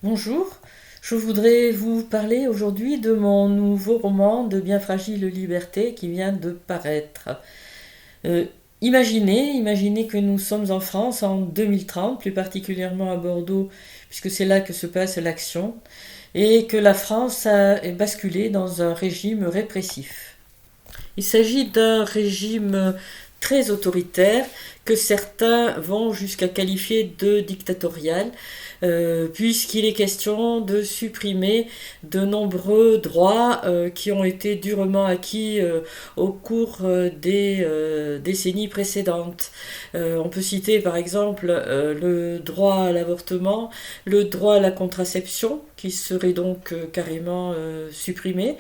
Bonjour, je voudrais vous parler aujourd'hui de mon nouveau roman de Bien fragile liberté qui vient de paraître. Euh, imaginez que nous sommes en France en 2030, plus particulièrement à Bordeaux, puisque c'est là que se passe l'action, et que la France est basculée dans un régime répressif. Il s'agit d'un régime très autoritaire que certains vont jusqu'à qualifier de dictatorial, puisqu'il est question de supprimer de nombreux droits qui ont été durement acquis au cours des décennies précédentes. On peut citer par exemple le droit à l'avortement, le droit à la contraception, qui serait donc carrément supprimé,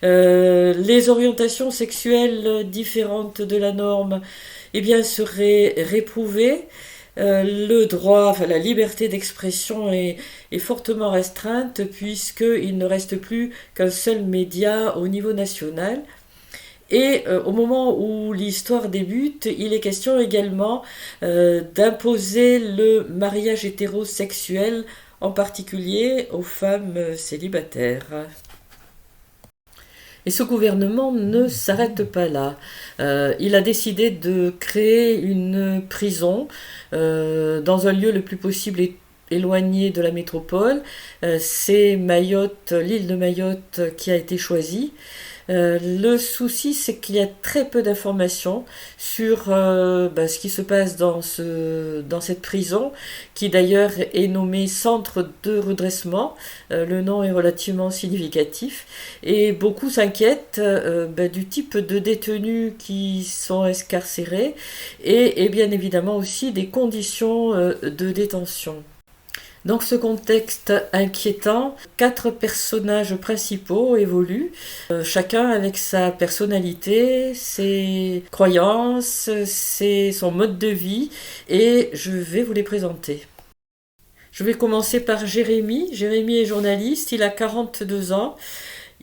les orientations sexuelles différentes de la norme eh bien, seraient réprouvées. Le droit, enfin la liberté d'expression est fortement restreinte puisqu'il ne reste plus qu'un seul média au niveau national. Et au moment où l'histoire débute, il est question également d'imposer le mariage hétérosexuel, en particulier aux femmes célibataires. Et ce gouvernement ne s'arrête pas là. Il a décidé de créer une prison dans un lieu le plus possible éloigné de la métropole. C'est Mayotte, l'île de Mayotte qui a été choisie. Le souci, c'est qu'il y a très peu d'informations sur ce qui se passe dans cette prison, qui d'ailleurs est nommée Centre de redressement. Le nom est relativement significatif. Et beaucoup s'inquiètent du type de détenus qui sont incarcérés et bien évidemment aussi des conditions de détention. Dans ce contexte inquiétant, quatre personnages principaux évoluent, chacun avec sa personnalité, ses croyances, son mode de vie, et je vais vous les présenter. Je vais commencer par Jérémy. Jérémy est journaliste, il a 42 ans,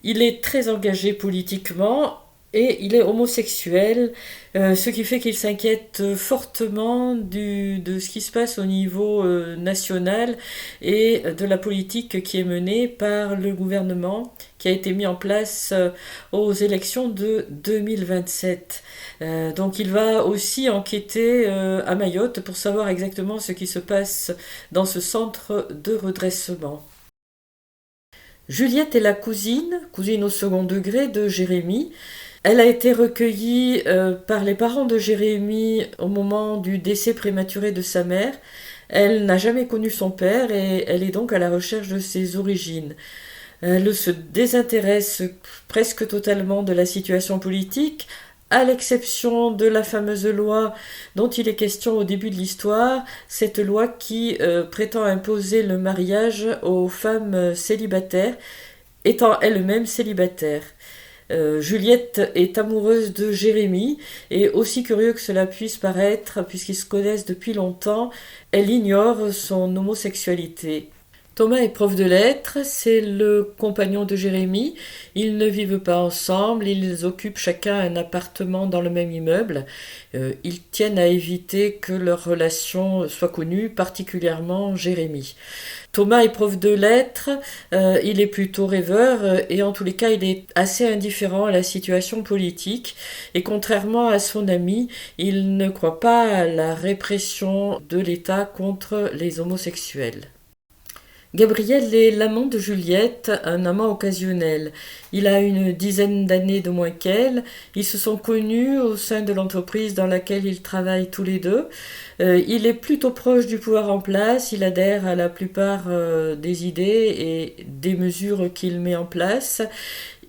il est très engagé politiquement et il est homosexuel, ce qui fait qu'il s'inquiète fortement de ce qui se passe au niveau national et de la politique qui est menée par le gouvernement qui a été mis en place aux élections de 2027. Donc il va aussi enquêter à Mayotte pour savoir exactement ce qui se passe dans ce centre de redressement. Juliette est la cousine au second degré de Jérémy. Elle a été recueillie par les parents de Jérémy au moment du décès prématuré de sa mère. Elle n'a jamais connu son père et elle est donc à la recherche de ses origines. Elle se désintéresse presque totalement de la situation politique, à l'exception de la fameuse loi dont il est question au début de l'histoire, cette loi qui prétend imposer le mariage aux femmes célibataires, étant elle-même célibataire. Juliette est amoureuse de Jérémy et aussi curieux que cela puisse paraître, puisqu'ils se connaissent depuis longtemps, elle ignore son homosexualité. Thomas est prof de lettres, c'est le compagnon de Jérémy. Ils ne vivent pas ensemble, ils occupent chacun un appartement dans le même immeuble. Ils tiennent à éviter que leur relation soit connue, particulièrement Jérémy. Thomas est prof de lettres, il est plutôt rêveur et en tous les cas il est assez indifférent à la situation politique et contrairement à son ami, il ne croit pas à la répression de l'État contre les homosexuels. Gabriel est l'amant de Juliette, un amant occasionnel. Il a une dizaine d'années de moins qu'elle. Ils se sont connus au sein de l'entreprise dans laquelle ils travaillent tous les deux. Il est plutôt proche du pouvoir en place. Il adhère à la plupart des idées et des mesures qu'il met en place.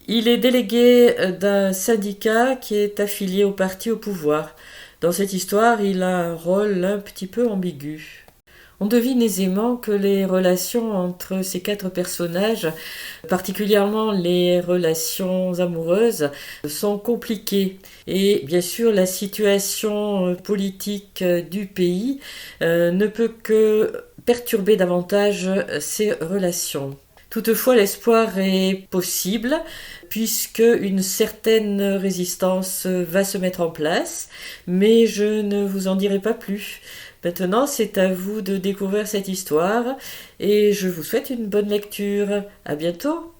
Il est délégué d'un syndicat qui est affilié au parti au pouvoir. Dans cette histoire, il a un rôle un petit peu ambigu. On devine aisément que les relations entre ces quatre personnages, particulièrement les relations amoureuses, sont compliquées. Et bien sûr, la situation politique du pays ne peut que perturber davantage ces relations. Toutefois, l'espoir est possible puisque une certaine résistance va se mettre en place, mais je ne vous en dirai pas plus. Maintenant, c'est à vous de découvrir cette histoire et je vous souhaite une bonne lecture. À bientôt!